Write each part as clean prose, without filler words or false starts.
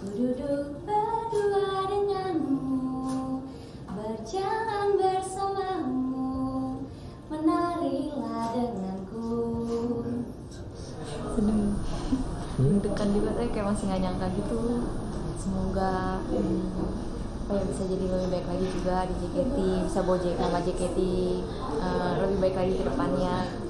Ku duduk berdua denganmu, berjalan bersamamu, menarilah denganku. Sedih. Deg-degan juga deh, kayak masih gak nyangka gitu. Semoga bisa jadi lebih baik lagi juga di JKT, bisa bawa nama JKT lebih baik lagi ke depannya.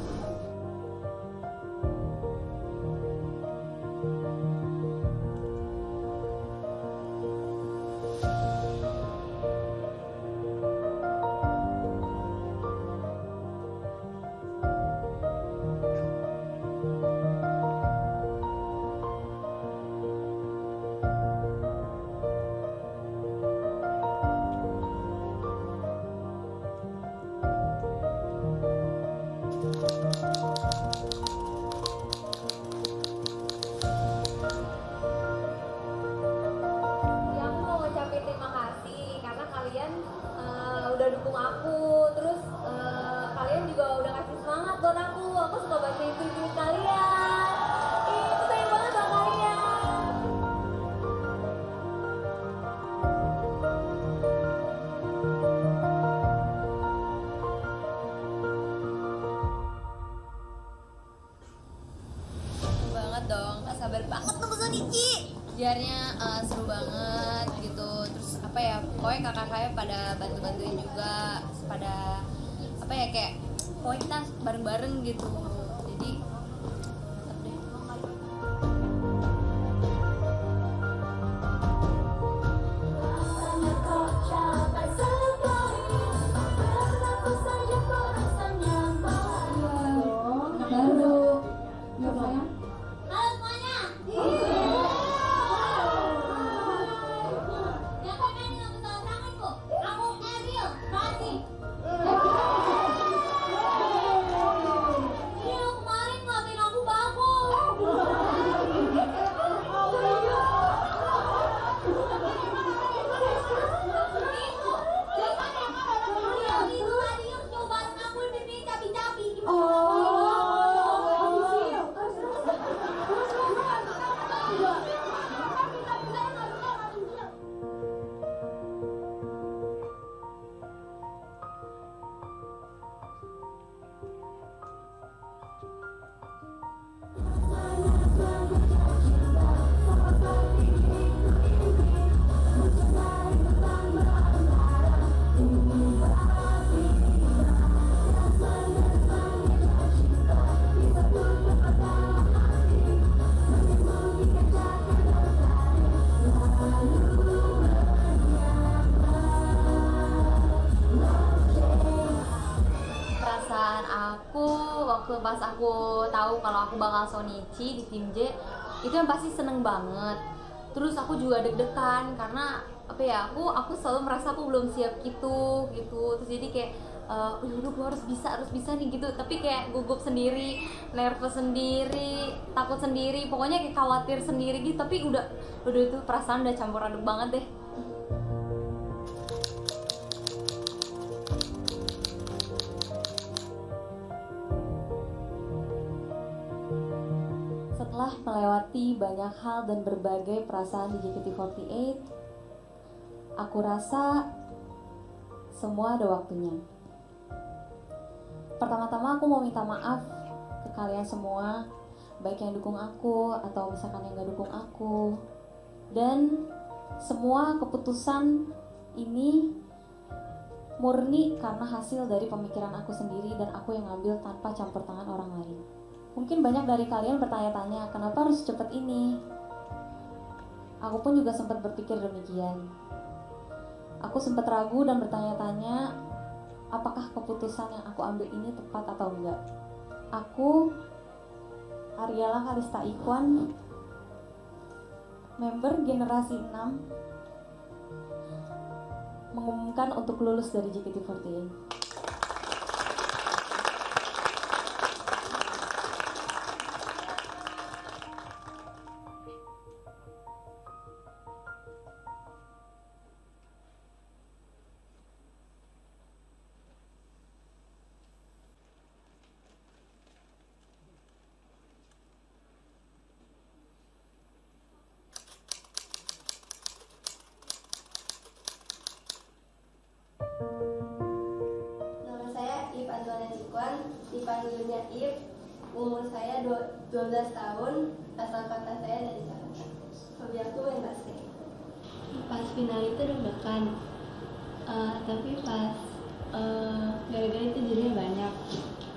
Udah dukung aku, terus kalian juga udah kasih semangat buat aku suka bacain tweet kalian. Aku sayang banget sama kalian. Banget dong, gak sabar banget nunggu Sonichi. Biarnya seru banget gitu. Terus apa ya, pokoknya kakak saya pada bantu-bantuin juga, pada apa ya, kayak pokoknya kita bareng-bareng gitu. Jadi mantap deh. Baru ya sayang. Halo semuanya. Yang pengen nggak bisa tangan kok. Aku Ariel, kasih. Ini lo kemarin ngatain aku bagus. Itu, itu Ariel coba aku lebih capi-capi. Perasaan aku waktu pas aku tahu kalau aku bakal Sonichi di tim J, itu yang pasti seneng banget. Terus aku juga deg-degan karena apa ya, aku selalu merasa aku belum siap gitu. Terus jadi kayak udah gue harus bisa nih gitu, tapi kayak gugup sendiri, nervous sendiri, takut sendiri, pokoknya kayak khawatir sendiri gitu. Tapi udah itu perasaan udah campur aduk banget deh. Setelah melewati banyak hal dan berbagai perasaan di JKT48, aku rasa semua ada waktunya. Pertama-tama aku mau minta maaf ke kalian semua, baik yang dukung aku atau misalkan yang gak dukung aku. Dan semua keputusan ini murni karena hasil dari pemikiran aku sendiri dan aku yang ngambil tanpa campur tangan orang lain. Mungkin banyak dari kalian bertanya-tanya, kenapa harus secepat ini? Aku pun juga sempat berpikir demikian. Aku sempat ragu dan bertanya-tanya, apakah keputusan yang aku ambil ini tepat atau enggak? Aku, Ariela Kalista Ikhwan, member generasi 6, mengumumkan untuk lulus dari JKT48. panggilnya If. Umur saya 12 tahun, asal kota saya dari Jakarta. Hobi aku main basket. Pas final itu deg-degan, tapi pas gara-gara itu jadinya banyak.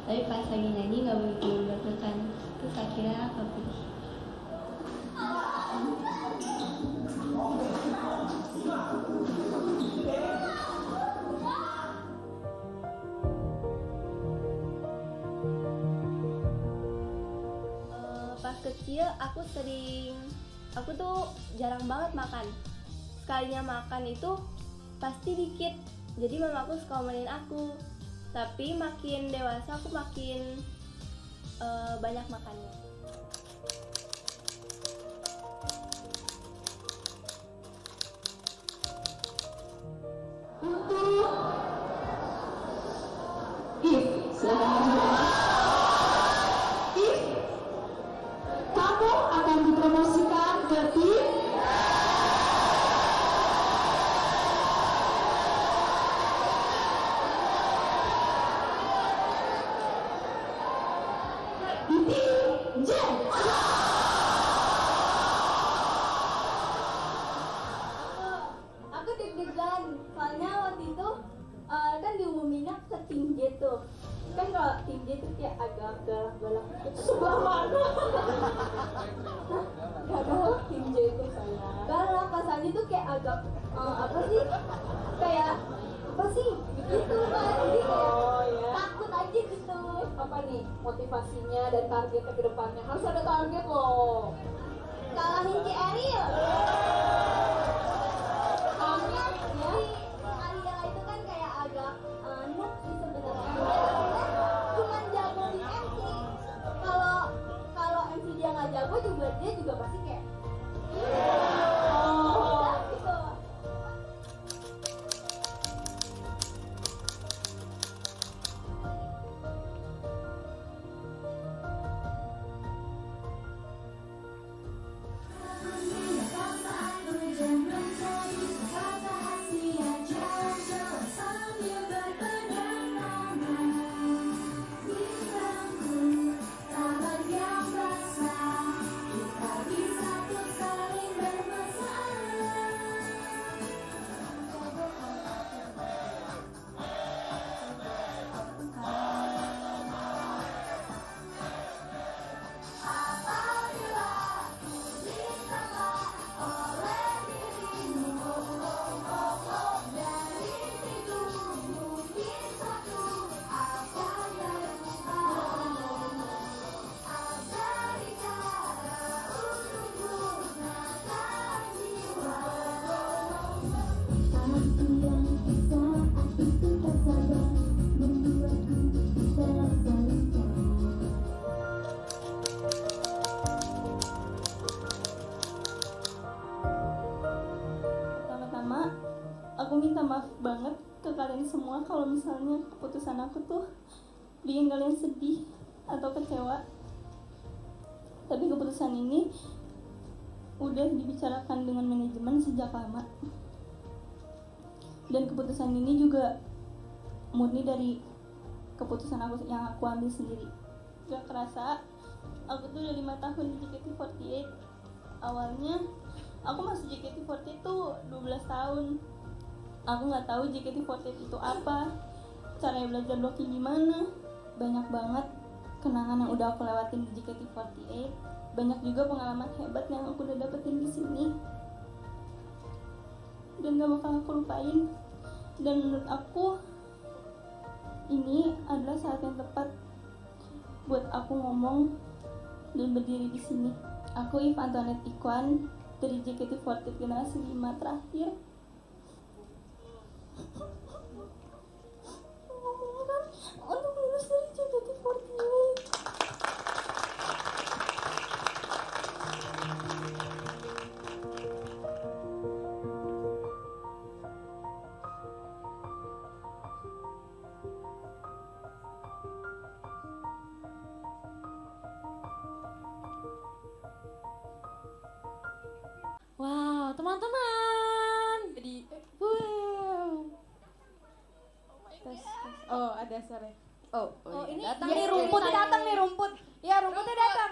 Tapi pas lagi nyanyi nggak begitu deg-degan. Terus akhirnya aku pilih. Pas kecil aku tuh jarang banget makan. Sekalinya makan itu pasti dikit. Jadi mama aku suka omelin aku. Tapi makin dewasa aku makin banyak makannya. Kamu akan dipromosikan ke tim J. Aku deg-degan, soalnya waktu itu kan diumuminnya ke tim J tuh. Kan kalau tim J tuh kayak agak galak-galak gitu. Sebelah mana? Gak galak tim J tuh saya. Galak, pasalnya tuh kayak agak apa sih? Kayak apa sih? Gitu kan, jadi kayak takut aja gitu. Apa nih motivasinya dan targetnya ke depannya? Harus ada target loh. Kalahin Ci Ariel. Soalnya si Ariel itu kan kayak agak noob sih sebenarnya. Cuman jago di MC. Kalau MC dia nggak jago juga dia juga pasti kayak gitu. Pertama-tama, aku minta maaf banget ke kalian semua kalau misalnya keputusan aku tuh bikin kalian sedih atau kecewa. Tapi keputusan ini udah dibicarakan dengan manajemen sejak lama. Dan keputusan ini juga murni dari keputusan aku yang aku ambil sendiri. Gak kerasa, aku tuh udah 5 tahun di JKT48. Awalnya aku masuk JKT48 tuh 12 tahun. Aku nggak tahu JKT48 itu apa, caranya belajar blocking gimana. Banyak banget kenangan yang udah aku lewatin di JKT48. Banyak juga pengalaman hebat yang aku udah dapetin di sini. Dan gak bakal aku lupain. Dan menurut aku ini adalah saat yang tepat buat aku ngomong dan berdiri di sini. Aku If Antoinette Ikwan dari JKT48 generasi 5 terakhir. Ngomongkan untuk lulus dari JKT48. Wow, teman-teman. Jadi, wow. Tes. Oh, ada suara. Oh, ini datang iya, nih iya, rumputnya iya. datang nih rumput. Ya rumputnya datang.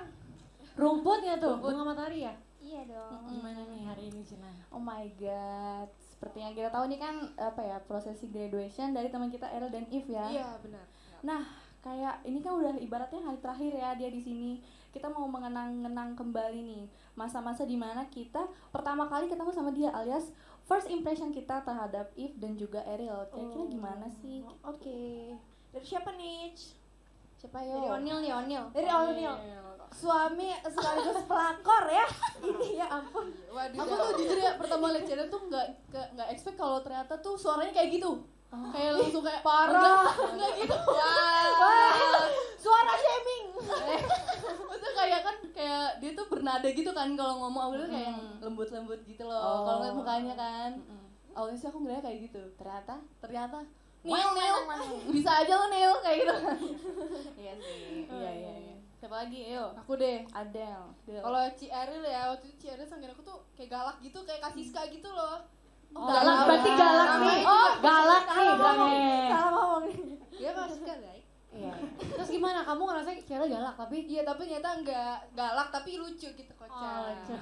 Rumputnya tuh, bunga matahari ya? Iya dong. Gimana nih hari ini Cina? Oh my god, seperti yang kita tahu nih kan apa ya, prosesi graduation dari teman kita Eril dan If ya. Iya benar. Nah, kayak ini kan udah ibaratnya hari terakhir ya dia di sini. Kita mau mengenang-kenang kembali nih masa-masa dimana kita pertama kali ketemu sama dia, alias first impression kita terhadap If dan juga Eril. Kira-kira gimana sih? Oke. Dari siapa nih? Siapa yo? Dari Onil nih, Onil. Dari Onil. Suami sekaligus pelakor ya. Ini ya ampun. Aku tuh jujur ya pertama lihat Cina tuh nggak expect kalau ternyata tuh suaranya kayak gitu. Kayak langsung kayak Parah. enggak gitu. Wah. Suara shaming. Maksudnya kayak kan kayak dia tuh bernada gitu kan kalau ngomong awalnya kayak yang lembut-lembut gitu loh. Kalau ngeliat mukanya kan. Awalnya sih aku ngeliat kayak gitu. Ternyata Nil, bisa aja lo Nil kayak gitu kan. Iya sih. Iya. Siapa lagi? Ayo. Aku deh. Adele. Kalau Ci Eril ya, waktu itu Ci Eril sangkin aku tuh kayak galak gitu, kayak Kasiska gitu loh. Galak, berarti galak nih. Galak nih, galak. Salah ngomong nih. Dia Kasiska guys. Iya. Terus gimana? Kamu ngerasa Cina galak tapi Iya, tapi ternyata enggak galak tapi lucu gitu kocak. Oh, lucu.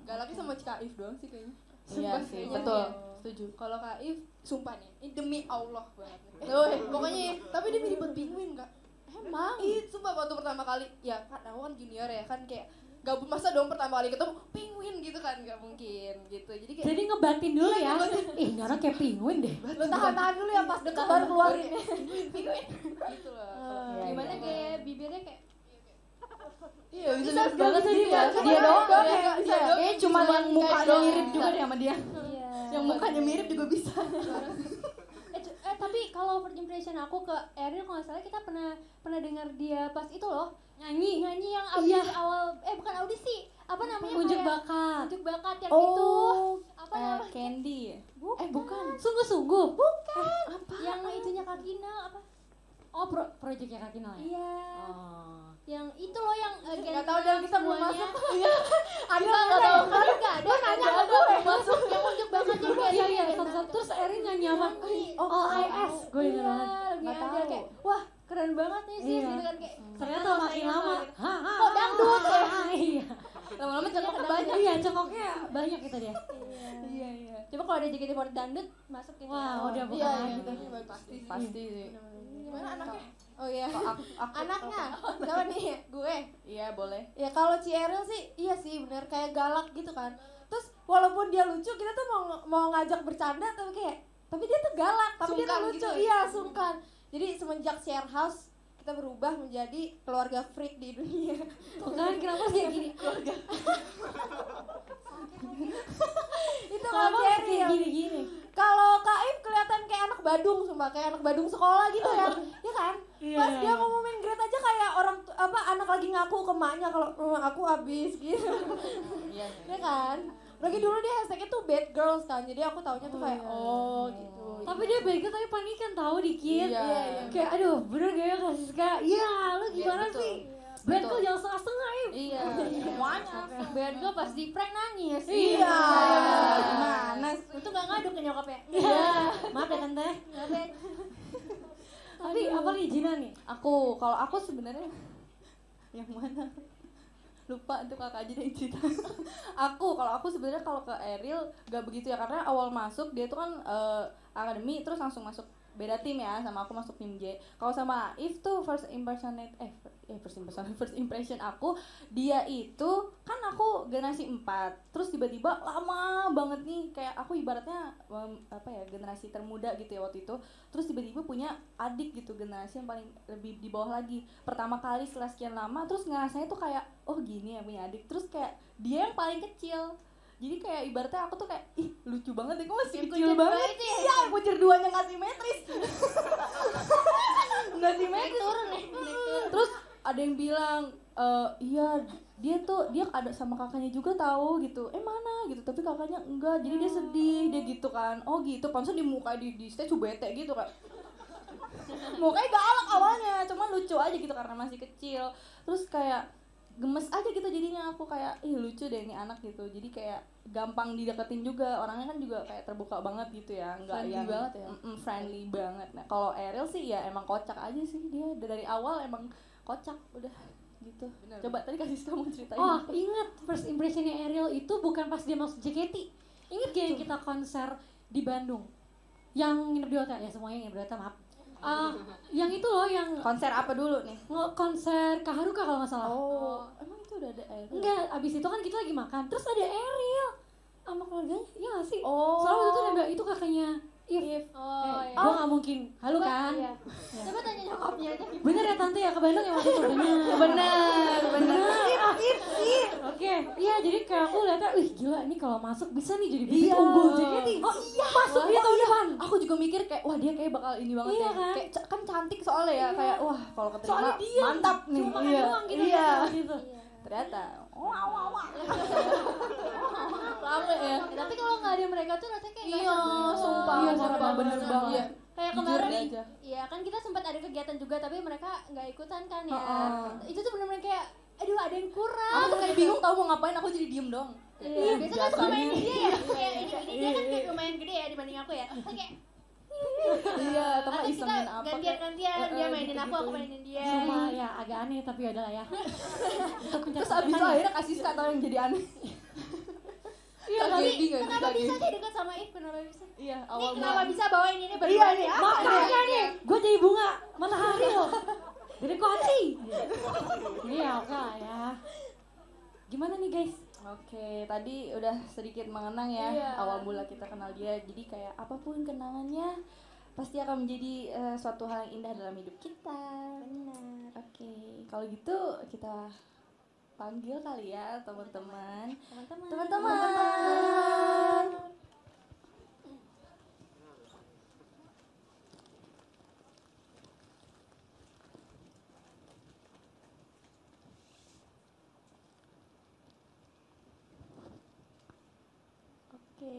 Galaknya sama Kak If doang sih kayaknya. Iya Sumpah, sih, kayaknya betul. iya. Setuju. Kalau Kak If, sumpah nih, ini demi Allah banget. Pokoknya, tapi dia mirip penguin enggak? Emang. Sumpah waktu pertama kali, ya kan aku kan junior ya kan kayak gabut masa dong pertama kali ketemu penguin gitu kan, nggak mungkin gitu. Jadi kayak jadi ngebatin dulu ya. Ih, ini orang kayak penguin deh. Lu tahan dulu ya pas deket baru keluarin. penguin gitu loh. Iya, Gimana iya. kayak bibirnya kayak Iya, bisa banget Jadi sih ya, dia doang bisa ya. dong. Kayaknya cuma yang mukanya doang. mirip juga deh sama dia. iya. Yang mukanya mirip juga bisa. Tapi kalau first impression aku ke Eril kalau nggak salah kita pernah dengar dia pas itu loh Nyanyi. yang audisi awal bukan audisi apa namanya Unjuk kayak bakat. unjuk bakat yang itu apa namanya Candy. bukan Sungguh-sungguh. yang itunya Kak Kina apa Oh, proyeknya Kak Kinal ya? iya Oh. yang itu loh yang Nggak tahu dan kita belum masuk. ada nggak tahu nggak ada nanya ke gue masuk yang unjuk bakatnya dia Iya, satu-satu terus Erin nyanyi apa? Oh, IS. Gue ingat banget. lagi Nggak ada tahu. kayak wah keren banget nih sih Iya. gitu kan kayak Ternyata makin lama. kok dangdut ya Iya. Lama-lama cocoknya banyak. Iya, cokoknya banyak itu dia. Iya. coba kalau ada JKT48 dangdut masuk gitu Wah, udah bukan Iya, lagi. iya, pasti. Pasti sih. Gimana anaknya? Oh iya. Aku Anaknya. Siapa nih? Gue. Iya, boleh. Ya kalau Eril sih iya sih bener kayak galak gitu kan. Terus walaupun dia lucu kita tuh mau ngajak bercanda tapi dia tuh galak, tapi dia tuh Sungkan lucu. gitu. Iya, sungkan. Jadi semenjak share house kita berubah menjadi keluarga freak di dunia. Tuh kan kenapa sih gini? Itu kalau Kenapa kayak Eril. gini-gini? Kalau Kak If kelihatan kayak anak Badung, sumpah kayak anak Badung sekolah gitu ya. Ya kan? Iya, Pas dia iya. ngumumin grade aja kayak orang anak lagi ngaku ke maknya kalau aku habis gitu. Iya. Ya kan? Lagi dulu dia hashtagnya tuh bad girls kan, jadi aku taunya tuh kayak gitu. Tapi dia bego tapi panikan tahu dikit. Iya. Kayak aduh, bener gak ya Kak Siska? Iya, lu gimana betul. sih? Bad girl jangan setengah-setengah ya. Iya. Semuanya. bad girl pas di prank nangis Iya. gimana itu nggak ngaduk ke nyokapnya Iya. Maaf ya Tante. nggak bad Tapi apa nih Jina nih? Kalau aku sebenarnya yang mana? Lupa itu kakak aja yang cerita. Kalau aku sebenarnya kalau ke Eril gak begitu ya, karena awal masuk dia tuh kan akademi terus langsung masuk beda tim ya, sama aku masuk tim J. Kalau sama If tuh first impression aku, dia itu kan aku generasi 4. Terus tiba-tiba lama banget nih, kayak aku ibaratnya generasi termuda gitu ya waktu itu. Terus tiba-tiba punya adik gitu, generasi yang paling lebih di bawah lagi. Pertama kali setelah sekian lama terus ngerasanya tuh kayak oh gini ya punya adik. Terus kayak dia yang paling kecil. Jadi kayak ibaratnya aku tuh kayak ih lucu banget deh, kok masih kecil banget. Iya, kucir duanya nggak simetris. Nggak simetris. turun nih Terus ada yang bilang iya dia ada sama kakaknya juga tahu gitu. Mana gitu, tapi kakaknya enggak. Jadi dia sedih, dia gitu kan. Oh gitu, pansos di muka di stage bete gitu kan. Mukanya galak awalnya, cuman lucu aja gitu karena masih kecil. Terus kayak gemes aja gitu jadinya aku kayak ih lucu deh ini anak gitu, jadi kayak gampang dideketin juga, orangnya kan juga kayak terbuka banget gitu ya, nggak Friendly yang banget ya? friendly banget. Nah kalau Ariel sih ya emang kocak aja sih, dia dari awal emang kocak udah gitu. Bener. Coba tadi kasih kamu ceritain. Oh, inget first impressionnya Ariel itu bukan pas dia masuk JKT. Ingat gak yang kita konser di Bandung? Yang nginep di hotel, ya semuanya nginep di hotel, maaf. Yang itu loh, yang Konser apa dulu nih? konser Kaharuka kalau nggak salah. Oh, emang itu udah ada Ariel? Enggak, abis itu kan kita lagi makan, terus ada Ariel sama keluarganya, iya gak sih? Oh. Soalnya waktu itu nembak itu kakaknya If. Oh iya. Gue gak mungkin, halo kan? Iya. Coba tanya nyokapnya aja. Bener ya tante ya, ke Bandung ya waktu itu? Bener. Oke, iya jadi kayak aku lihatnya, wih gila ini kalau masuk bisa nih jadi bibit unggul JKT. Oh iya, masuk dia tahun depan. Aku juga mikir kayak wah dia kayak bakal ini banget Iya ya. kan? Kayak kan cantik soalnya ya, kayak wah kalau keterima Soalnya dia mantap nih. cuma Iya. doang gitu Iya. gitu. Ternyata Rame ya. Tapi kalau nggak ada mereka tuh rasanya kayak nggak Iya, seru. sumpah. Iya, Sumpah, sumpah, bener sumpah. banget. Iya. Kayak Jujur kemarin deh nih, aja. iya kan kita sempat ada kegiatan juga tapi mereka nggak ikutan kan ya. Heeh. Itu tuh bener-bener kayak, aduh ada yang kurang. Aku tuh kayak bingung tau mau ngapain, aku jadi diem dong. Iya, biasanya kan suka main dia ya. Kayak ini dia kan kayak lumayan gede ya dibanding aku ya. Terus kayak Iya, atau atau kita isengin apa kayak. gantian-gantian dia mainin aku mainin dia. Cuma ya agak aneh tapi udah lah ya. Terus abis itu akhirnya kasih kata yang jadi aneh. Iya, Tragedi tapi nggak sih, kenapa bisa tragedi? sih dekat sama If? Kenapa bisa? Iya, Ini awal kenapa banget. bisa bawain ini berdua? Iya nih, apa Makanya nih, gue jadi bunga matahari loh. Dari kunci. Iya, oke lah ya. Gimana nih guys? Oke, tadi udah sedikit mengenang ya Iya. awal mula kita kenal dia. Jadi kayak apapun kenangannya pasti akan menjadi suatu hal yang indah dalam hidup kita. Benar. Oke, kalau gitu kita panggil kali ya teman-teman. Teman-teman. Oke.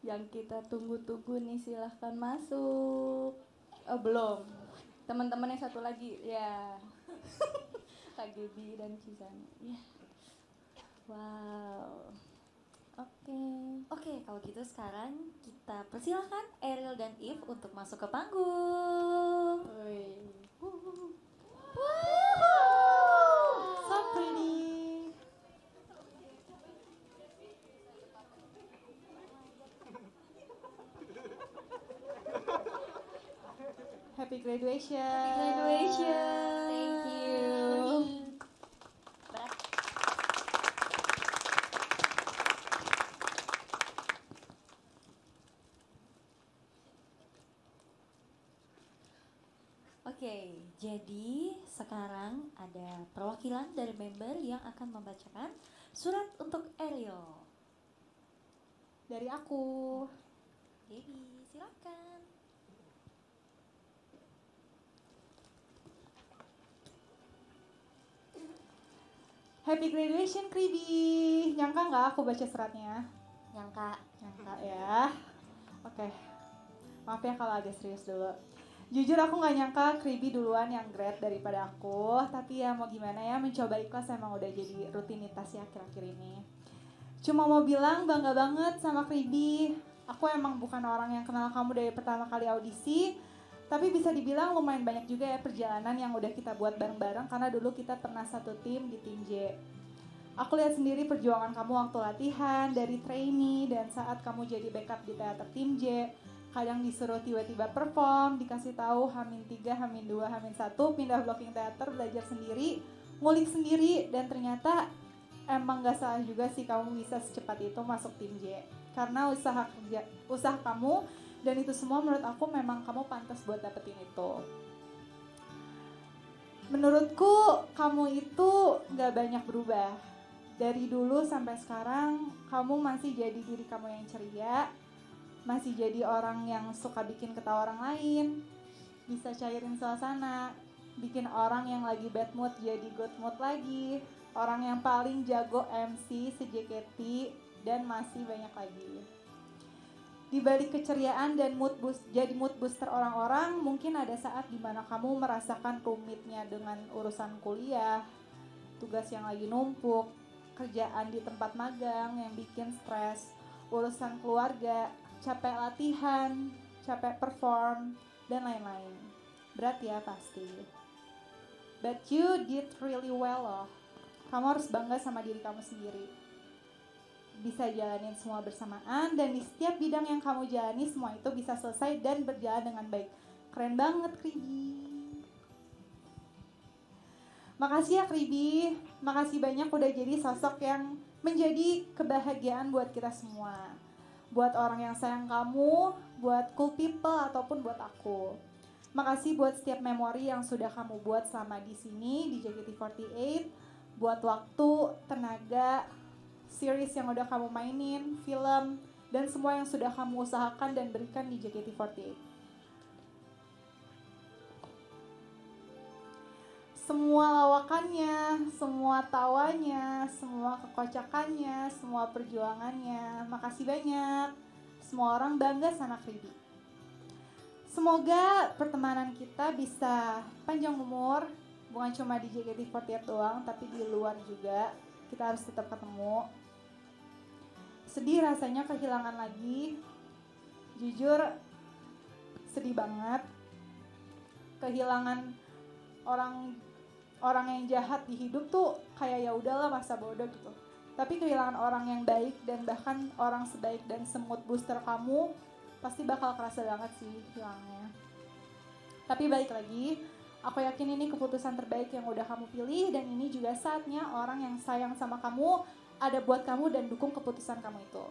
Yang kita tunggu-tunggu nih silahkan masuk. Oh belum. Teman-teman yang satu lagi ya. Kak Gaby dan Cizan. Ya. Wow. Oke, kalau gitu sekarang kita persilahkan Ariel dan If untuk masuk ke panggung. So pretty. Happy graduation. Thank you. Oke, jadi sekarang ada perwakilan dari member yang akan membacakan surat untuk Ariel. Dari aku. Baby, silakan. Happy graduation Kribi. Nyangka nggak aku baca suratnya? Nyangka. Nyangka ya. Oke. Maaf ya kalau agak serius dulu. Jujur aku nggak nyangka Kribi duluan yang grad daripada aku. Tapi ya mau gimana ya, mencoba ikhlas emang udah jadi rutinitas ya akhir-akhir ini. Cuma mau bilang bangga banget sama Kribi. Aku emang bukan orang yang kenal kamu dari pertama kali audisi. Tapi bisa dibilang lumayan banyak juga ya perjalanan yang udah kita buat bareng-bareng. Karena dulu kita pernah satu tim di tim J. Aku lihat sendiri perjuangan kamu waktu latihan, dari trainee, dan saat kamu jadi backup di teater tim J. Kadang disuruh tiba-tiba perform, dikasih tahu Hamin 3, Hamin 2, Hamin 1, pindah blocking teater, belajar sendiri, ngulik sendiri, dan ternyata emang gak salah juga sih kamu bisa secepat itu masuk tim J. Karena usaha kamu, dan itu semua menurut aku memang kamu pantas buat dapetin itu. Menurutku kamu itu gak banyak berubah. Dari dulu sampai sekarang kamu masih jadi diri kamu yang ceria, masih jadi orang yang suka bikin ketawa orang lain, bisa cairin suasana, bikin orang yang lagi bad mood jadi good mood lagi, orang yang paling jago MC se-JKT, dan masih banyak lagi. Di balik keceriaan dan jadi mood booster orang-orang, mungkin ada saat dimana kamu merasakan rumitnya dengan urusan kuliah, tugas yang lagi numpuk, kerjaan di tempat magang yang bikin stres, urusan keluarga, capek latihan, capek perform, dan lain-lain. Berat ya pasti. But you did really well loh. Kamu harus bangga sama diri kamu sendiri. Bisa jalanin semua bersamaan, dan di setiap bidang yang kamu jalani semua itu bisa selesai dan berjalan dengan baik. Keren banget, Kribi. Makasih ya, Kribi. Makasih banyak udah jadi sosok yang menjadi kebahagiaan buat kita semua. Buat orang yang sayang kamu, buat cool people, ataupun buat aku. Makasih buat setiap memori yang sudah kamu buat selama di sini di JKT48. Buat waktu, tenaga, series yang udah kamu mainin, film, dan semua yang sudah kamu usahakan dan berikan di JKT48. Semua lawakannya, semua tawanya, semua kekocakannya, semua perjuangannya, makasih banyak. Semua orang bangga sama Kribi. Semoga pertemanan kita bisa panjang umur, bukan cuma di JKT48 doang, tapi di luar juga. Kita harus tetap ketemu. Sedih rasanya kehilangan lagi. Jujur sedih banget. Kehilangan orang yang jahat di hidup tuh kayak ya udahlah masa bodoh gitu. Tapi kehilangan orang yang baik dan bahkan orang sebaik dan semut booster kamu pasti bakal kerasa banget sih hilangnya. Tapi balik lagi, aku yakin ini keputusan terbaik yang udah kamu pilih, dan ini juga saatnya orang yang sayang sama kamu ada buat kamu dan dukung keputusan kamu itu.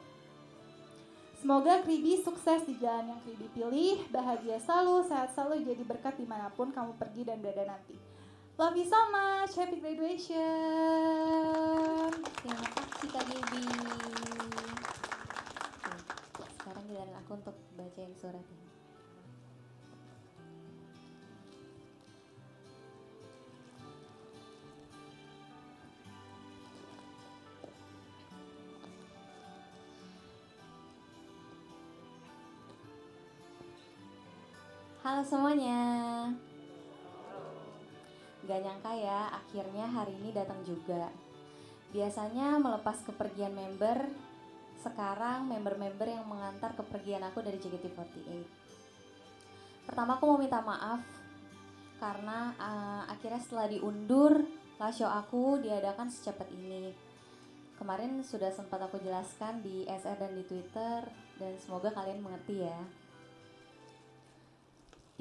Semoga Kribi sukses di jalan yang Kribi pilih, bahagia selalu, sehat selalu, jadi berkat dimanapun kamu pergi dan berada nanti. Love you so much, happy graduation. Terima kasih Kak Bibi. Sekarang giliran aku untuk bacain surat ini. Halo semuanya. Gak nyangka ya, akhirnya hari ini datang juga. Biasanya melepas kepergian member, sekarang member-member yang mengantar kepergian aku dari JKT48. Pertama aku mau minta maaf karena akhirnya setelah diundur, live show aku diadakan secepat ini. Kemarin sudah sempat aku jelaskan di SR dan di Twitter, dan semoga kalian mengerti ya.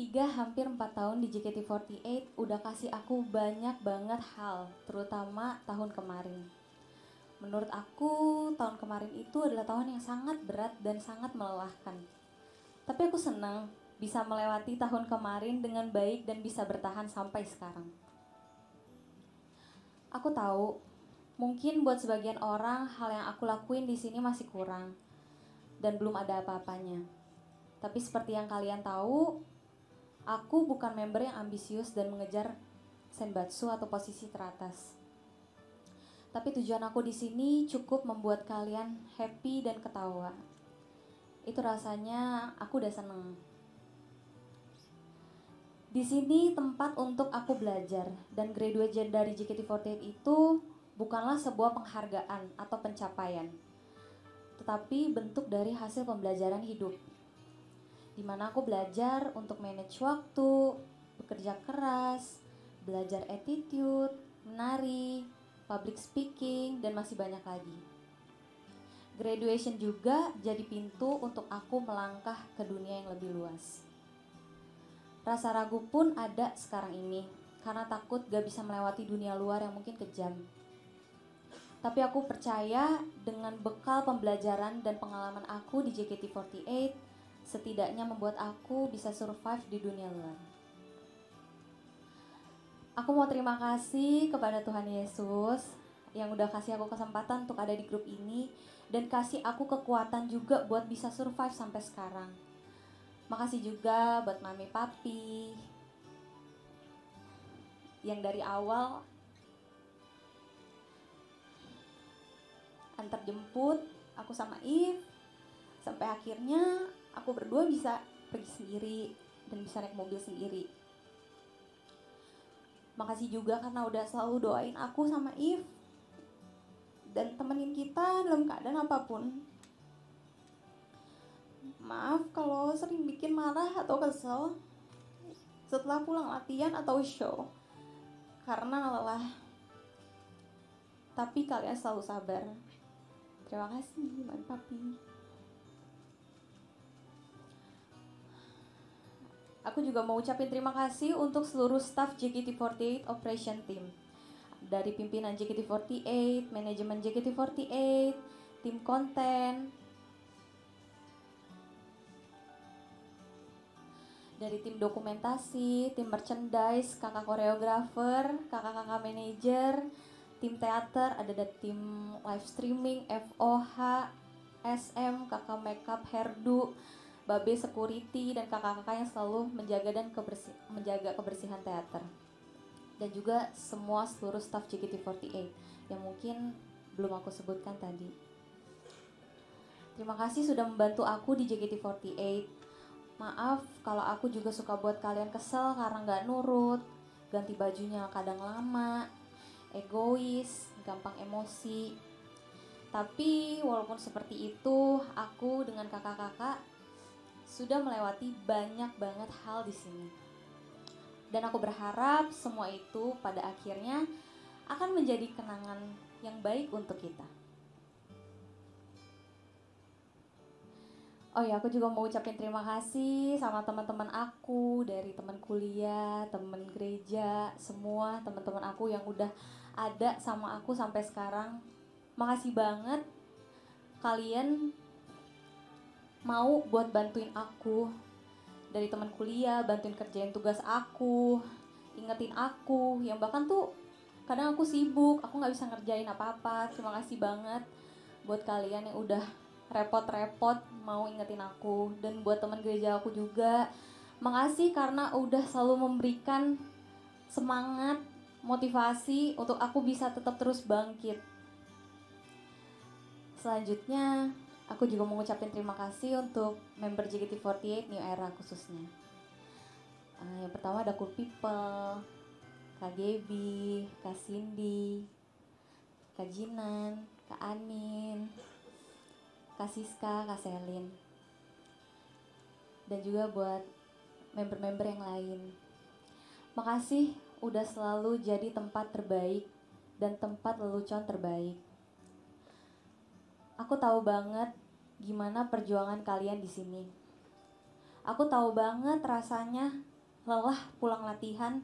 3 hampir 4 tahun di JKT48 udah kasih aku banyak banget hal, terutama tahun kemarin. Menurut aku, tahun kemarin itu adalah tahun yang sangat berat dan sangat melelahkan. Tapi aku senang bisa melewati tahun kemarin dengan baik dan bisa bertahan sampai sekarang. Aku tahu, mungkin buat sebagian orang hal yang aku lakuin di sini masih kurang dan belum ada apa-apanya. Tapi seperti yang kalian tahu, aku bukan member yang ambisius dan mengejar senbatsu atau posisi teratas. Tapi tujuan aku di sini cukup membuat kalian happy dan ketawa. Itu rasanya aku udah seneng. Di sini tempat untuk aku belajar, dan graduate dari JKT48 itu bukanlah sebuah penghargaan atau pencapaian, tetapi bentuk dari hasil pembelajaran hidup. Dimana aku belajar untuk manage waktu, bekerja keras, belajar attitude, menari, public speaking, dan masih banyak lagi. Graduation juga jadi pintu untuk aku melangkah ke dunia yang lebih luas. Rasa ragu pun ada sekarang ini, karena takut gak bisa melewati dunia luar yang mungkin kejam. Tapi aku percaya dengan bekal pembelajaran dan pengalaman aku di JKT48, setidaknya membuat aku bisa survive di dunia luar. Aku mau terima kasih kepada Tuhan Yesus yang udah kasih aku kesempatan untuk ada di grup ini dan kasih aku kekuatan juga buat bisa survive sampai sekarang. Makasih juga buat Mami Papi yang dari awal antar jemput aku sama If, Sampai akhirnya aku berdua bisa pergi sendiri dan bisa naik mobil sendiri. Makasih juga karena udah selalu doain aku sama If dan temenin kita dalam keadaan apapun. Maaf kalau sering bikin marah atau kesel setelah pulang latihan atau show karena lelah. Tapi kalian selalu sabar. Terima kasih, Mami Papi. Aku juga mau ucapin terima kasih untuk seluruh staff JKT48 Operation Team. Dari pimpinan JKT48, manajemen JKT48, tim konten, dari tim dokumentasi, tim merchandise, kakak koreografer, kakak-kakak manajer, tim teater, ada tim live streaming, FOH, SM, kakak makeup, hairdo, babe security, dan kakak-kakak yang selalu menjaga kebersihan teater. Dan juga semua seluruh staff JKT48 yang mungkin belum aku sebutkan tadi. Terima kasih sudah membantu aku di JKT48. Maaf kalau aku juga suka buat kalian kesel karena gak nurut, ganti bajunya kadang lama, egois, gampang emosi. Tapi walaupun seperti itu, aku dengan kakak-kakak sudah melewati banyak banget hal di sini. Dan aku berharap semua itu pada akhirnya akan menjadi kenangan yang baik untuk kita. Oh ya, aku juga mau ucapin terima kasih sama teman-teman aku dari teman kuliah, teman gereja, semua teman-teman aku yang udah ada sama aku sampai sekarang. Makasih banget kalian mau buat bantuin aku. Dari teman kuliah, bantuin kerjain tugas aku, ingetin aku, yang bahkan tuh kadang aku sibuk, aku gak bisa ngerjain apa-apa. Terima kasih banget buat kalian yang udah repot-repot mau ingetin aku. Dan buat teman gereja aku juga, makasih karena udah selalu memberikan semangat, motivasi untuk aku bisa tetap terus bangkit. Selanjutnya, aku juga mau ngucapin terima kasih untuk member JKT48 New Era khususnya. Yang pertama ada Cool People, Kak Gaby, Kak Cindy, Kak Jinan, Kak Anin, Kak Siska, Kak Selin. Dan juga buat member-member yang lain. Makasih udah selalu jadi tempat terbaik dan tempat lelucon terbaik. Aku tahu banget gimana perjuangan kalian di sini. Aku tahu banget rasanya lelah pulang latihan.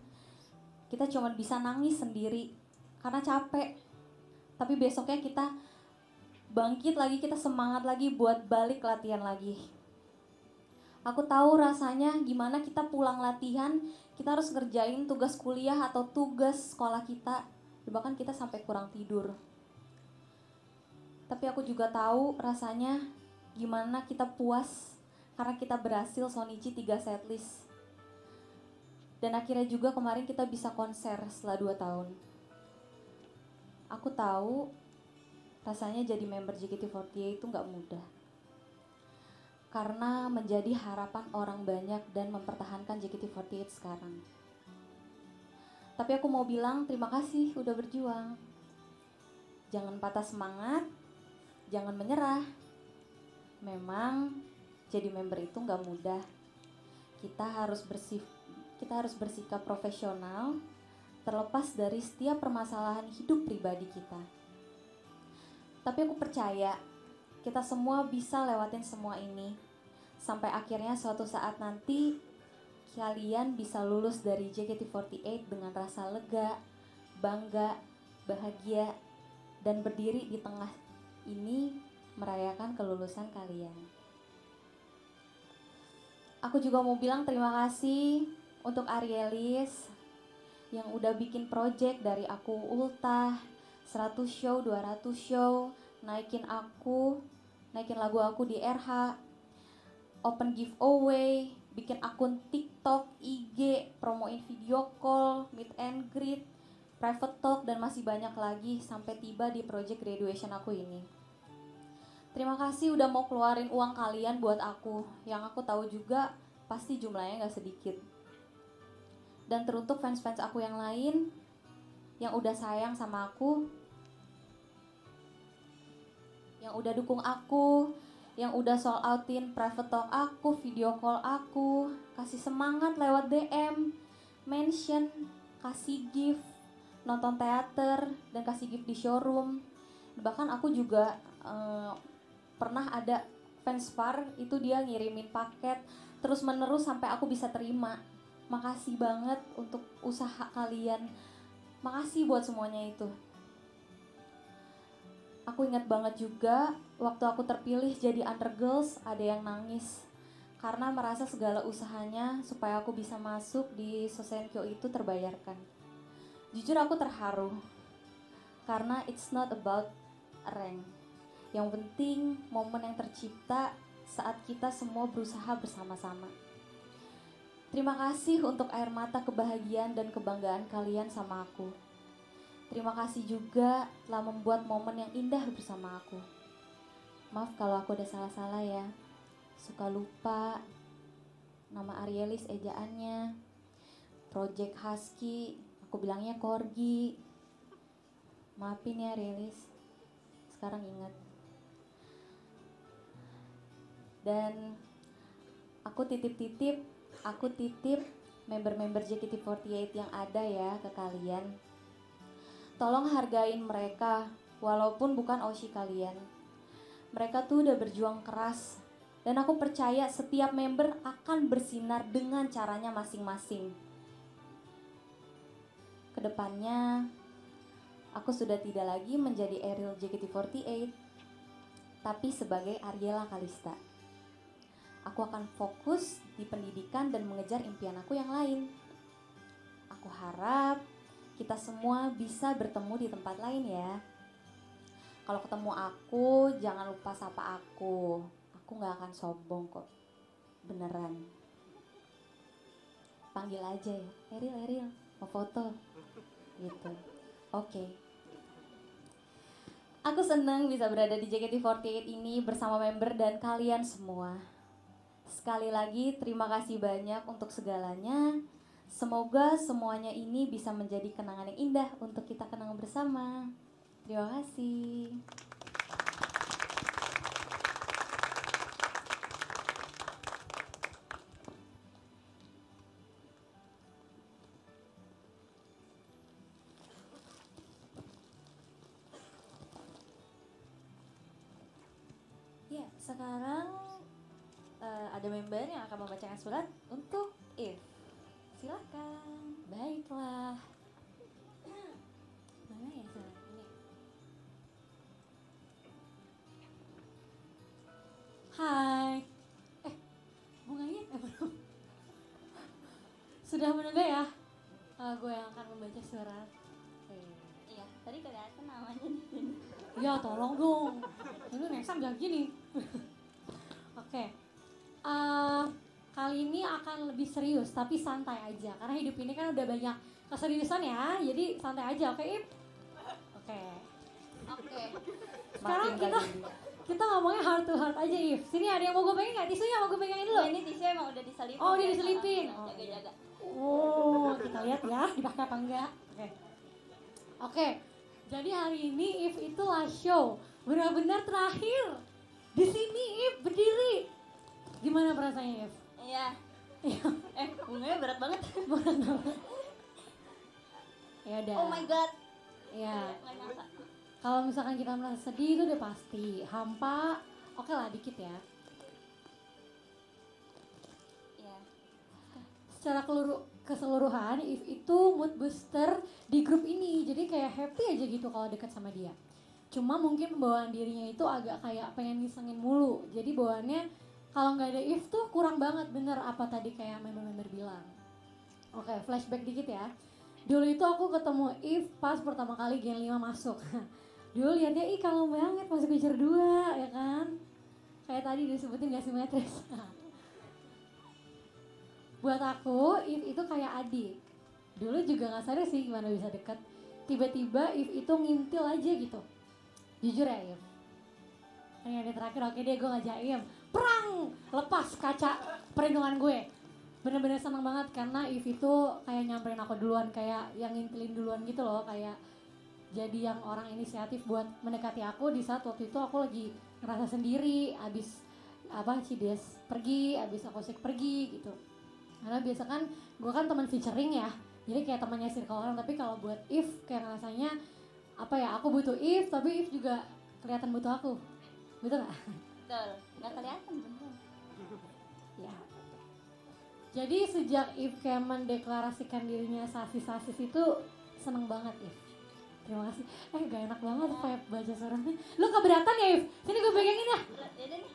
Kita cuma bisa nangis sendiri karena capek. Tapi besoknya kita bangkit lagi, kita semangat lagi buat balik latihan lagi. Aku tahu rasanya gimana kita pulang latihan, kita harus ngerjain tugas kuliah atau tugas sekolah kita. Bahkan kita sampai kurang tidur. Tapi aku juga tahu rasanya gimana kita puas karena kita berhasil Sonichi 3 setlist. Dan akhirnya juga kemarin kita bisa konser setelah 2 tahun. Aku tahu rasanya jadi member JKT48 itu gak mudah. Karena menjadi harapan orang banyak dan mempertahankan JKT48 sekarang. Tapi aku mau bilang terima kasih udah berjuang. Jangan patah semangat, jangan menyerah. Memang jadi member itu gak mudah. Kita harus bersikap profesional, terlepas dari setiap permasalahan hidup pribadi kita. Tapi aku percaya kita semua bisa lewatin semua ini. Sampai akhirnya suatu saat nanti kalian bisa lulus dari JKT48 dengan rasa lega, bangga, bahagia, dan berdiri di tengah ini merayakan kelulusan kalian. Aku juga mau bilang terima kasih untuk Arielis yang udah bikin project dari aku ultah 100 show, 200 show, naikin lagu aku di RH, open giveaway, bikin akun TikTok, IG, promoin video call, meet and greet, private talk, dan masih banyak lagi sampai tiba di project graduation aku ini. Terima kasih udah mau keluarin uang kalian buat aku, yang aku tahu juga pasti jumlahnya gak sedikit. Dan teruntuk fans-fans aku yang lain, yang udah sayang sama aku, yang udah dukung aku, yang udah sold outin private talk aku, video call aku, kasih semangat lewat DM, mention, kasih gift, nonton teater, dan kasih gift di showroom. Bahkan aku juga pernah ada fans Far, itu dia ngirimin paket terus menerus sampai aku bisa terima. Makasih banget untuk usaha kalian, makasih buat semuanya itu. Aku ingat banget juga waktu aku terpilih jadi Undergirls, ada yang nangis karena merasa segala usahanya supaya aku bisa masuk di Sosenkyo itu terbayarkan. Jujur aku terharu karena it's not about rank. Yang penting momen yang tercipta saat kita semua berusaha bersama-sama. Terima kasih untuk air mata kebahagiaan dan kebanggaan kalian sama aku. Terima kasih juga telah membuat momen yang indah bersama aku. Maaf kalau aku ada salah-salah ya. Suka lupa nama Arielis ejaannya. Project Husky, aku bilangnya Corgi. Maafin ya Arielis. Sekarang ingat. Dan aku titip member-member JKT48 yang ada ya ke kalian. Tolong hargain mereka, walaupun bukan Oshi kalian. Mereka tuh udah berjuang keras, dan aku percaya setiap member akan bersinar dengan caranya masing-masing. Kedepannya, aku sudah tidak lagi menjadi Ariel JKT48, tapi sebagai Ariela Kalista. Aku akan fokus di pendidikan dan mengejar impian aku yang lain. Aku harap kita semua bisa bertemu di tempat lain ya. Kalau ketemu aku, jangan lupa sapa aku. Aku gak akan sombong kok. Beneran. Panggil aja ya. Eril, mau foto. Gitu. Oke. Aku senang bisa berada di JKT48 ini bersama member dan kalian semua. Sekali lagi terima kasih banyak untuk segalanya. Semoga semuanya ini bisa menjadi kenangan yang indah untuk kita kenang bersama. Terima kasih. Ya, sekarang ada member yang akan membacakan surat untuk If. Silakan. Baiklah. Mana ya surat ini? Hai. Bunganya belum. Sudah menunggu ya? Gue yang akan membaca surat. Iya, tadi kelihatan namanya di sini. Ya tolong dong. Ini next time jangan gini. Oke. Kali ini akan lebih serius tapi santai aja karena hidup ini kan udah banyak keseriusan ya, jadi santai aja. Oke Ip? Oke. Sekarang kita ngomongnya heart to heart aja Ip. Sini ada yang mau gue pegangin nggak? Tisunya mau gue pegangin dulu? Ini tisu emang udah diselipin. Oh udah diselipin. Jaga-jaga. Oh kita lihat ya dipakai apa enggak. Oke. Jadi hari ini If itu last show, benar-benar terakhir di sini If berdiri. Gimana perasaannya If? Iya. Bunganya berat banget. Ya udah. Oh my god. Ya. Nggak nyangka. Kalau misalkan kita merasa sedih itu udah pasti. Hampa, oke lah dikit ya. Iya. Secara keseluruhan, If itu mood booster di grup ini. Jadi kayak happy aja gitu kalau dekat sama dia. Cuma mungkin pembawaan dirinya itu agak kayak pengen ngisengin mulu. Jadi bawaannya kalau nggak ada If tuh kurang banget, bener apa tadi kayak member-member bilang. Oke, flashback dikit ya. Dulu itu aku ketemu If pas pertama kali Gen 5 masuk. Dulu liatnya kalem banget masuk Witcher 2 ya kan. Kayak tadi disebutin gak simetris. Buat aku If itu kayak adik. Dulu juga gak sadar sih gimana bisa deket. Tiba-tiba If itu ngintil aja gitu. Jujur ya If. Ini terakhir, oke deh gue gak jaim. Perang! Lepas kaca perlindungan gue. Bener-bener seneng banget karena If itu kayak nyamperin aku duluan, kayak yang ngintilin duluan gitu loh, kayak jadi yang orang inisiatif buat mendekati aku di saat waktu itu aku lagi ngerasa sendiri, abis Cides pergi, abis Akosik pergi gitu. Karena biasa kan gue kan teman featuring ya, jadi kayak temannya circle orang, tapi kalau buat If kayak rasanya aku butuh If, tapi If juga kelihatan butuh aku, betul nggak? Betul, nggak kelihatan bener. Ya. Jadi sejak If kayak mendeklarasikan dirinya sasis itu seneng banget If. Terima kasih. Gak enak banget kayak baca suaranya. Lu keberatan ya If? Sini gue pegangin ya. Yaudah nih.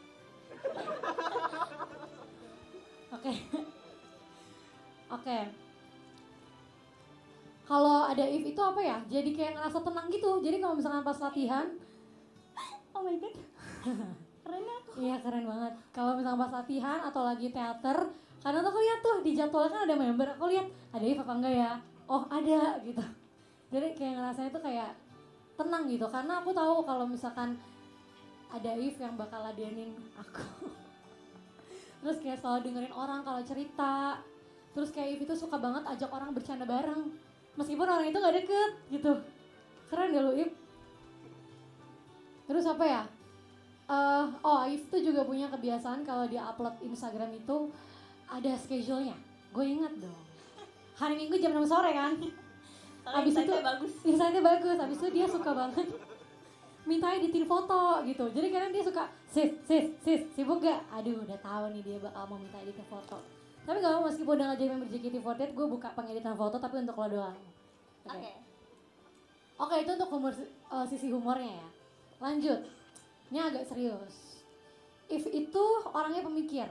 Oke. Kalau ada If itu apa ya? Jadi kayak ngerasa tenang gitu. Jadi kalau misalkan pas latihan, Oh my god. Keren ya. iya keren banget. Kalau misalkan pas latihan atau lagi teater, kadang tuh aku lihat tuh di jadwal kan ada member, aku lihat ada If apa enggak ya? Oh ada gitu. Jadi kayak ngerasanya tuh kayak tenang gitu. Karena aku tahu kalau misalkan ada If yang bakal ladenin aku. Terus kayak selalu dengerin orang kalau cerita. Terus kayak If itu suka banget ajak orang bercanda bareng. Meskipun orang itu gak deket gitu. Keren gak lu If? Terus apa ya? If tuh juga punya kebiasaan kalau dia upload Instagram itu ada schedule-nya. Gue inget dong. Hari Minggu jam 6 sore kan? Abis itu bagus. Insightnya bagus. Abis itu dia suka banget minta editin foto gitu. Jadi kadang dia suka sis sibuk gak? Aduh udah tahu nih dia bakal mau minta editin foto. Tapi gak mau, meskipun udah gak jadi member JKT48, gue buka pengeditan foto tapi untuk lo doang. Oke, itu untuk sisi humornya ya. Lanjut, ini agak serius. If itu orangnya pemikir.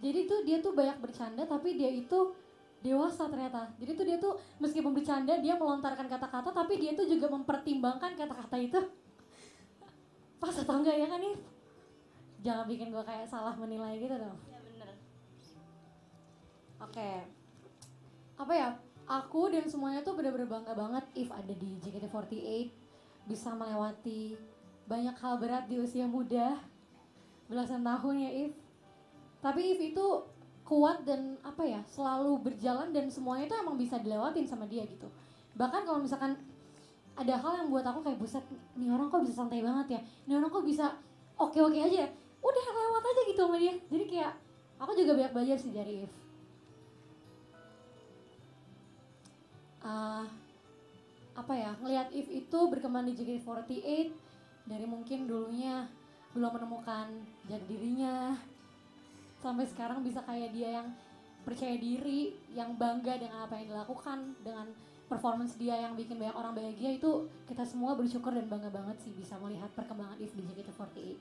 Jadi tuh dia tuh banyak bercanda tapi dia itu dewasa ternyata. Jadi tuh dia tuh meskipun bercanda dia melontarkan kata-kata tapi dia tuh juga mempertimbangkan kata-kata itu. Pas atau enggak ya kan If? Jangan bikin gue kayak salah menilai gitu dong. Ya bener. Oke. Apa ya? Aku dan semuanya tuh bener-bener bangga banget If ada di JKT48, bisa melewati banyak hal berat di usia muda, belasan tahun ya If. Tapi If itu kuat dan selalu berjalan dan semuanya itu emang bisa dilewatin sama dia gitu. Bahkan kalau misalkan ada hal yang buat aku kayak buset, nih orang kok bisa santai banget ya, nih orang kok bisa oke-oke aja ya, udah lewat aja gitu sama dia. Jadi kayak aku juga banyak belajar sih dari If. Ngelihat If itu berkembang di JKT48 dari mungkin dulunya belum menemukan jati dirinya, sampai sekarang bisa kayak dia yang percaya diri, yang bangga dengan apa yang dilakukan, dengan performance dia yang bikin banyak orang bahagia. Itu kita semua bersyukur dan bangga banget sih bisa melihat perkembangan If di JKT48.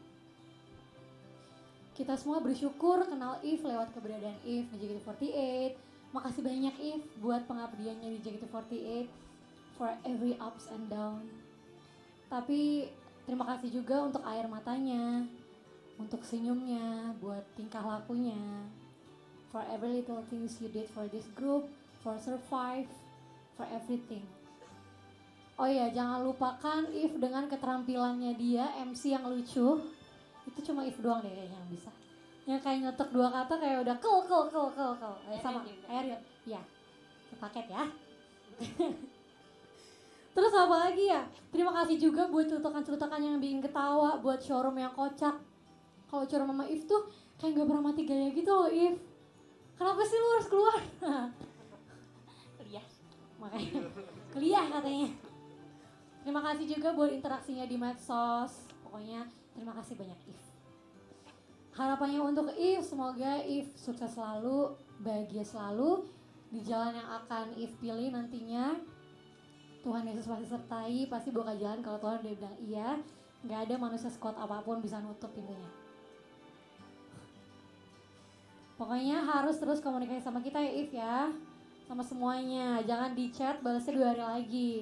Kita semua bersyukur kenal If lewat keberadaan If di JKT48. Makasih banyak If buat pengabdiannya di JKT48, for every ups and down. Tapi terima kasih juga untuk air matanya, untuk senyumnya, buat tingkah lakunya, for every little things you did for this group, for survive, for everything. Oh iya, jangan lupakan If dengan keterampilannya dia MC yang lucu. Itu cuma If doang deh kayaknya yang bisa. Yang kayak nyetok dua kata kayak udah kel. Sama Ariel. Ya, sepaket ya. Terus apa lagi ya? Terima kasih juga buat celutukan-celutukan yang bikin ketawa, buat showroom yang kocak. Kalau showroom Mama If tuh kayak gak pernah mati gaya gitu loh If. Kenapa sih lu harus keluar? Kuliah. Makanya kuliah katanya. Terima kasih juga buat interaksinya di medsos. Pokoknya terima kasih banyak If. Harapannya untuk If, semoga If sukses selalu, bahagia selalu di jalan yang akan If pilih nantinya. Tuhan Yesus pasti sertai, pasti buka jalan kalau Tuhan udah bilang iya. Gak ada manusia sekuat apapun bisa nutup pintunya. Pokoknya harus terus komunikasi sama kita ya If ya. Sama semuanya, jangan di chat balasnya 2 hari lagi.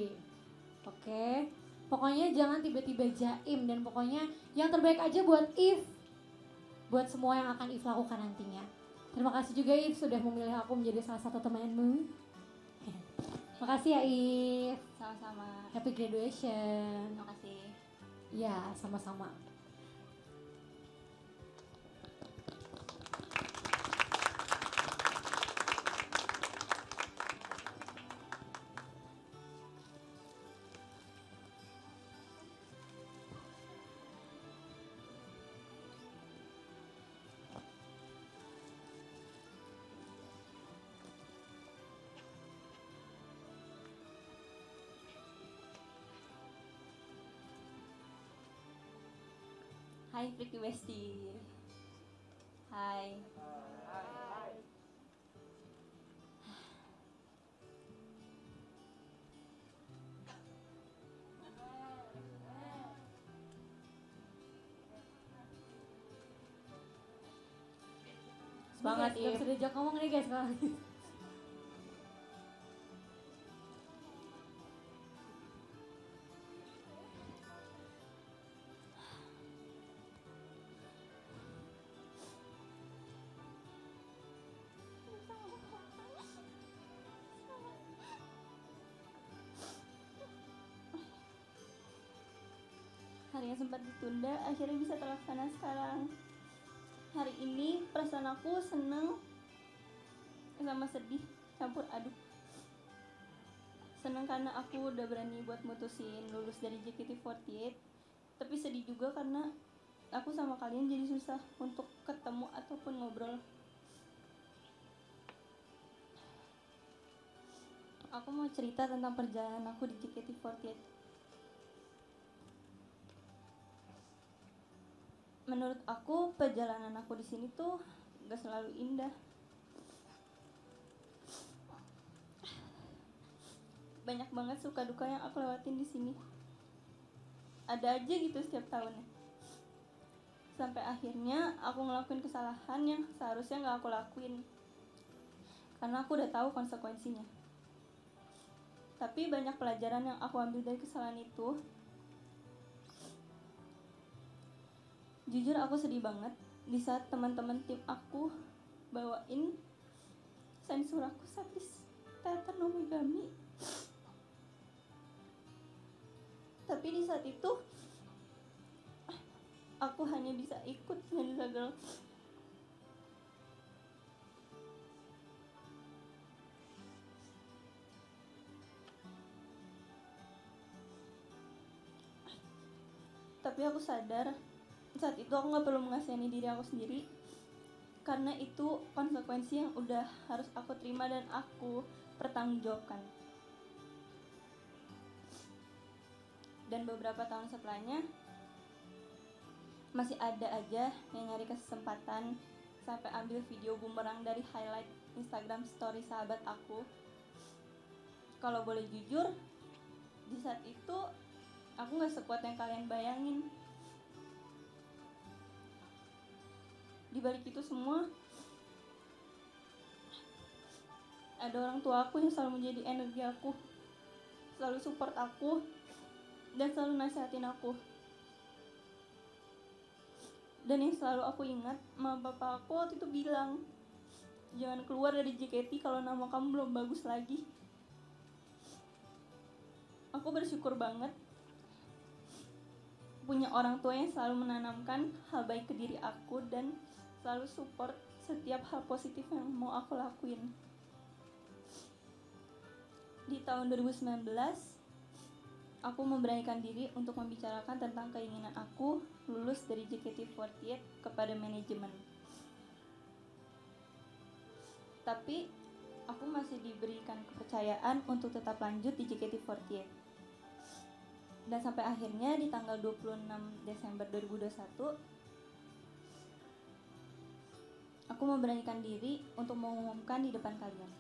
Oke. Pokoknya jangan tiba-tiba jaim, dan pokoknya yang terbaik aja buat If. Buat semua yang akan If lakukan nantinya. Terima kasih juga If sudah memilih aku menjadi salah satu temanmu. Makasih ya If. Sama-sama. Happy graduation. Terima kasih. Ya, sama-sama. Hai Freaky Besti. Hai. Semangat Nih guys, Ip. gak bisa diajak ngomong nih guys sekarang. Hari yang sempat ditunda akhirnya bisa terlaksana sekarang. Hari ini perasaan aku seneng sama sedih campur aduk. Seneng karena aku udah berani buat mutusin lulus dari JKT48, tapi sedih juga karena aku sama kalian jadi susah untuk ketemu ataupun ngobrol. Aku mau cerita tentang perjalanan aku di JKT48. Menurut aku perjalanan aku di sini tuh gak selalu indah. Banyak banget suka duka yang aku lewatin di sini. Ada aja gitu setiap tahunnya. Sampai akhirnya aku ngelakuin kesalahan yang seharusnya gak aku lakuin, karena aku udah tahu konsekuensinya. Tapi banyak pelajaran yang aku ambil dari kesalahan itu. Jujur aku sedih banget di saat teman-teman tim aku bawain sensur aku sadis teater Nomigami. Tapi di saat itu aku hanya bisa ikut Hansa Girl. Tapi aku sadar saat itu aku gak perlu mengasihani diri aku sendiri, karena itu konsekuensi yang udah harus aku terima dan aku pertanggungjawabkan. Dan beberapa tahun setelahnya masih ada aja yang nyari kesempatan sampai ambil video bumerang dari highlight Instagram story sahabat aku. Kalau boleh jujur, di saat itu aku gak sekuat yang kalian bayangin. Di balik itu semua, ada orang tua aku yang selalu menjadi energi aku, selalu support aku, dan selalu nasihatin aku. Dan yang selalu aku ingat, mama papa aku waktu itu bilang, jangan keluar dari JKT kalau nama kamu belum bagus lagi. Aku bersyukur banget punya orang tua yang selalu menanamkan hal baik ke diri aku dan selalu support setiap hal positif yang mau aku lakuin. Di tahun 2019, aku memberanikan diri untuk membicarakan tentang keinginan aku lulus dari JKT48 kepada manajemen. Tapi aku masih diberikan kepercayaan untuk tetap lanjut di JKT48. Dan sampai akhirnya di tanggal 26 Desember 2021, aku memberanikan diri untuk mengumumkan di depan kalian.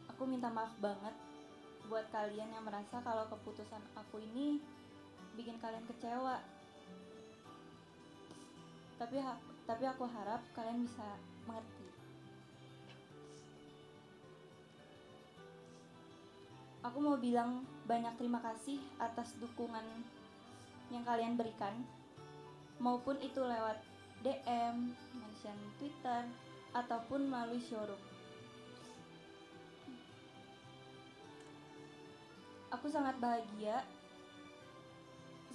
Aku minta maaf banget buat kalian yang merasa kalau keputusan aku ini bikin kalian kecewa. Tapi aku harap kalian bisa mengerti. Aku mau bilang banyak terima kasih atas dukungan yang kalian berikan, maupun itu lewat DM, mention Twitter, ataupun melalui showroom. Aku sangat bahagia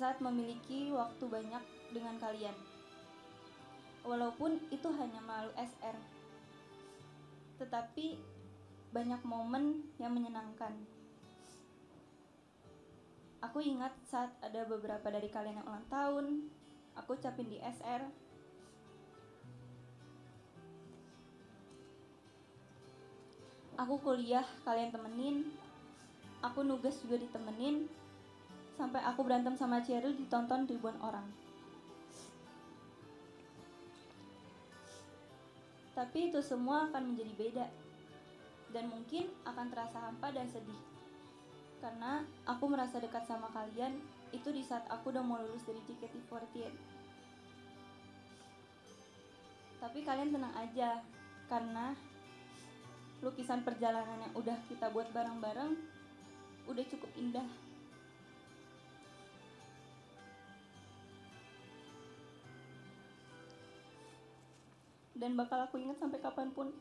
saat memiliki waktu banyak dengan kalian. Walaupun itu hanya melalui SR, tetapi banyak momen yang menyenangkan. Aku ingat saat ada beberapa dari kalian yang ulang tahun, aku ucapin di SR. Aku kuliah, kalian temenin. Aku nugas juga ditemenin. Sampai aku berantem sama Cheryl ditonton ribuan orang. Tapi itu semua akan menjadi beda. Dan mungkin akan terasa hampa dan sedih. Karena aku merasa dekat sama kalian itu di saat aku udah mau lulus dari JKT48. Tapi kalian tenang aja, karena lukisan perjalanan yang udah kita buat bareng-bareng udah cukup indah. Dan bakal aku ingat sampai kapanpun.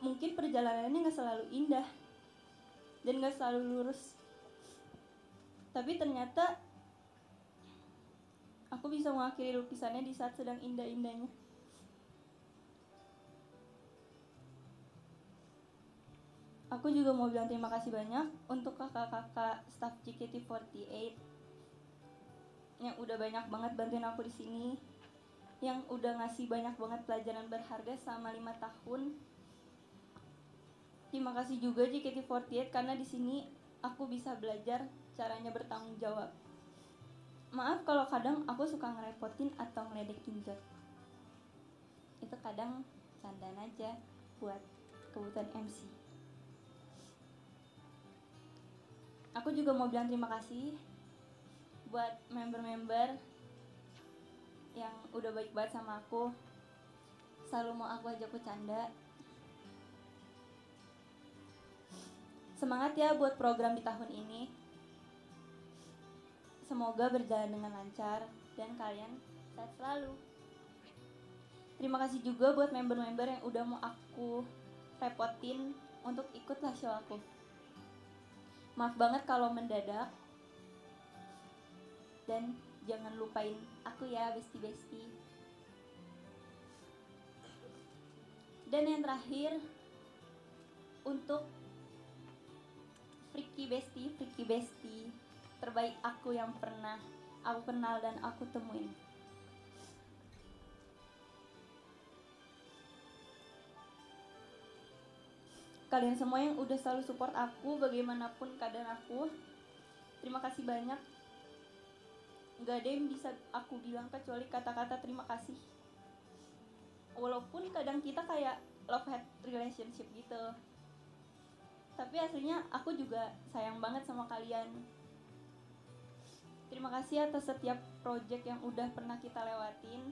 Mungkin perjalanannya gak selalu indah dan gak selalu lurus, tapi ternyata aku bisa mengakhiri lukisannya di saat sedang indah-indahnya. Aku juga mau bilang terima kasih banyak untuk kakak-kakak staff JKT48 yang udah banyak banget bantuin aku di sini, yang udah ngasih banyak banget pelajaran berharga selama 5 tahun. Terima kasih juga JKT48 karena di sini aku bisa belajar caranya bertanggung jawab. Maaf kalau kadang aku suka ngerepotin atau ngeledekin Jod. Itu kadang candaan aja buat kebutuhan MC. Aku juga mau bilang terima kasih buat member-member yang udah baik banget sama aku. Selalu mau aku ajak bercanda. Semangat ya buat program di tahun ini. Semoga berjalan dengan lancar dan kalian sehat selalu. Terima kasih juga buat member-member yang udah mau aku repotin untuk ikutlah show aku. Maaf banget kalau mendadak. Dan jangan lupain aku ya, besti-besti. Dan yang terakhir, untuk Freaky Besti terbaik aku yang pernah aku kenal dan aku temuin. Kalian semua yang udah selalu support aku bagaimanapun keadaan aku, terima kasih banyak. Gak ada yang bisa aku bilang kecuali kata-kata terima kasih. Walaupun kadang kita kayak love-hate relationship gitu, tapi aslinya aku juga sayang banget sama kalian. Terima kasih atas setiap project yang udah pernah kita lewatin.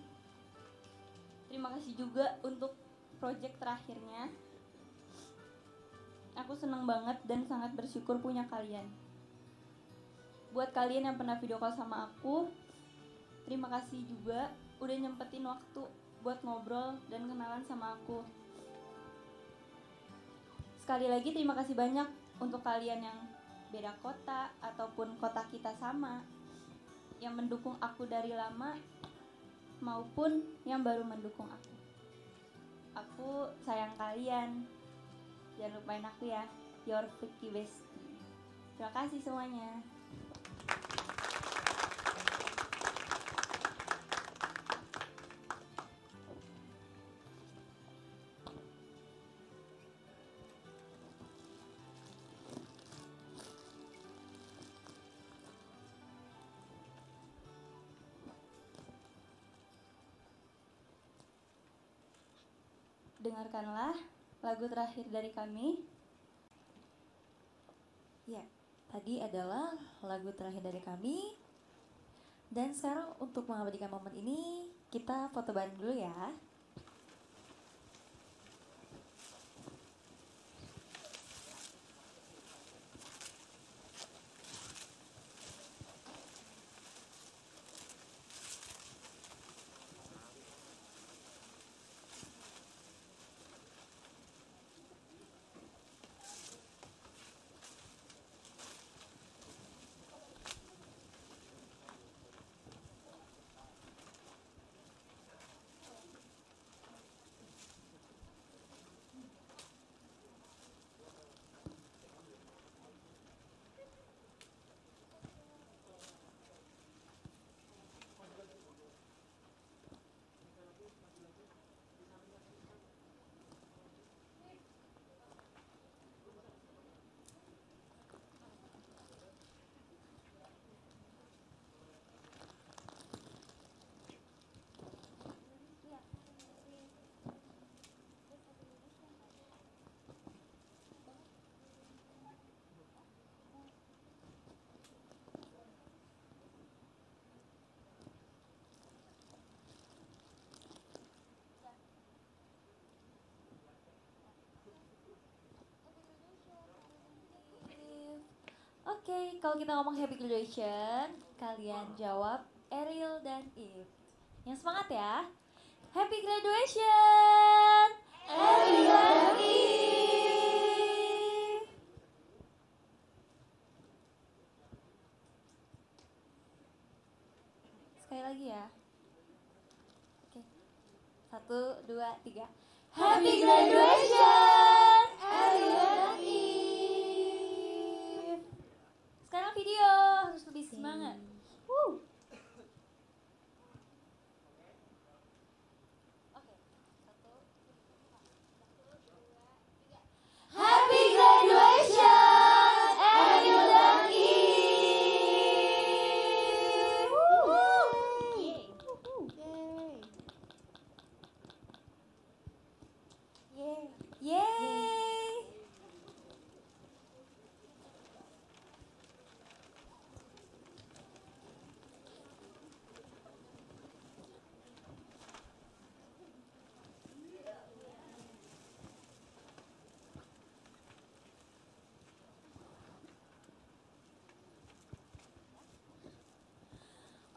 Terima kasih juga untuk project terakhirnya. Aku seneng banget dan sangat bersyukur punya kalian. Buat kalian yang pernah video call sama aku, terima kasih juga udah nyempetin waktu buat ngobrol dan kenalan sama aku. Sekali lagi terima kasih banyak untuk kalian yang beda kota ataupun kota kita sama, yang mendukung aku dari lama maupun yang baru mendukung aku. Aku sayang kalian. Jangan lupain aku ya, your Freaky Besti. Terima kasih semuanya. Dengarkanlah lagu terakhir dari kami. Ya, tadi adalah lagu terakhir dari kami. Dan sekarang untuk mengabadikan momen ini, kita foto bareng dulu ya. kalau kita ngomong happy graduation, kalian jawab Ariel dan Eve. Yang semangat ya. Happy graduation, Ariel dan Eve. Sekali lagi ya. Oke. 1, 2, 3. Happy graduation, Ariel dan Eve. Sekarang video harus lebih semangat. Happy graduation, Ariel dan Eve. Yeay.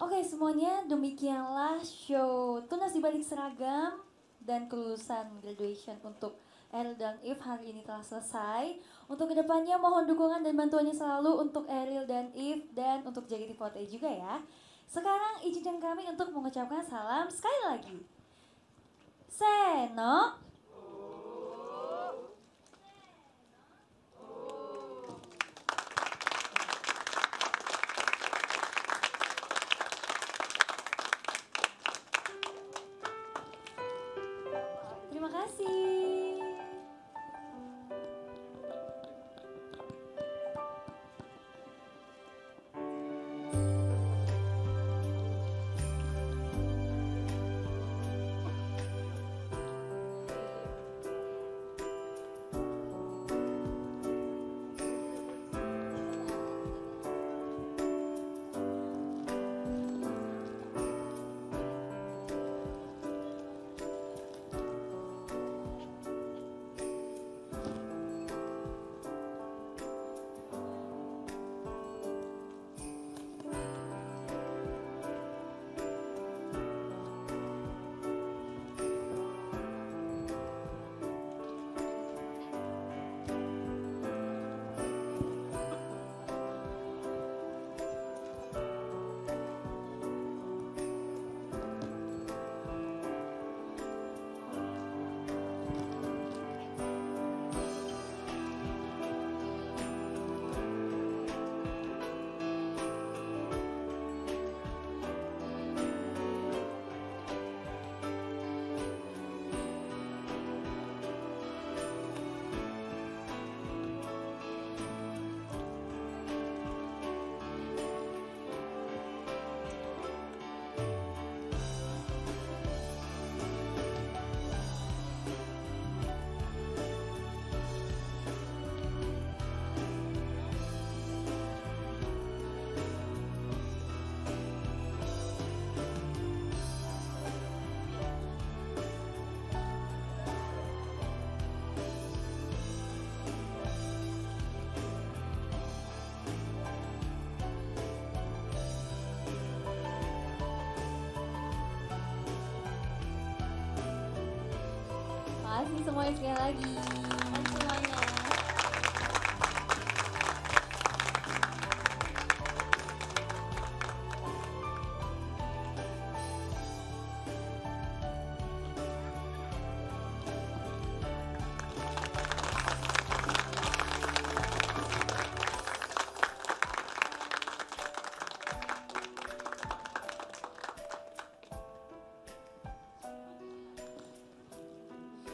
Oke semuanya, demikianlah show Tunas di Balik Seragam dan kelulusan graduation untuk Ariel dan Eve hari ini telah selesai. Untuk kedepannya mohon dukungan dan bantuannya selalu untuk Ariel dan Eve dan untuk JKT48 juga ya. Sekarang izinkan kami untuk mengucapkan salam sekali lagi. Seno. Terima kasih. Makasih semuanya sekali lagi. Semuanya.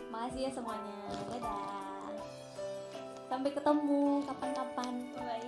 Makasih ya semuanya. Dadah. Sampai ketemu kapan-kapan. Bye.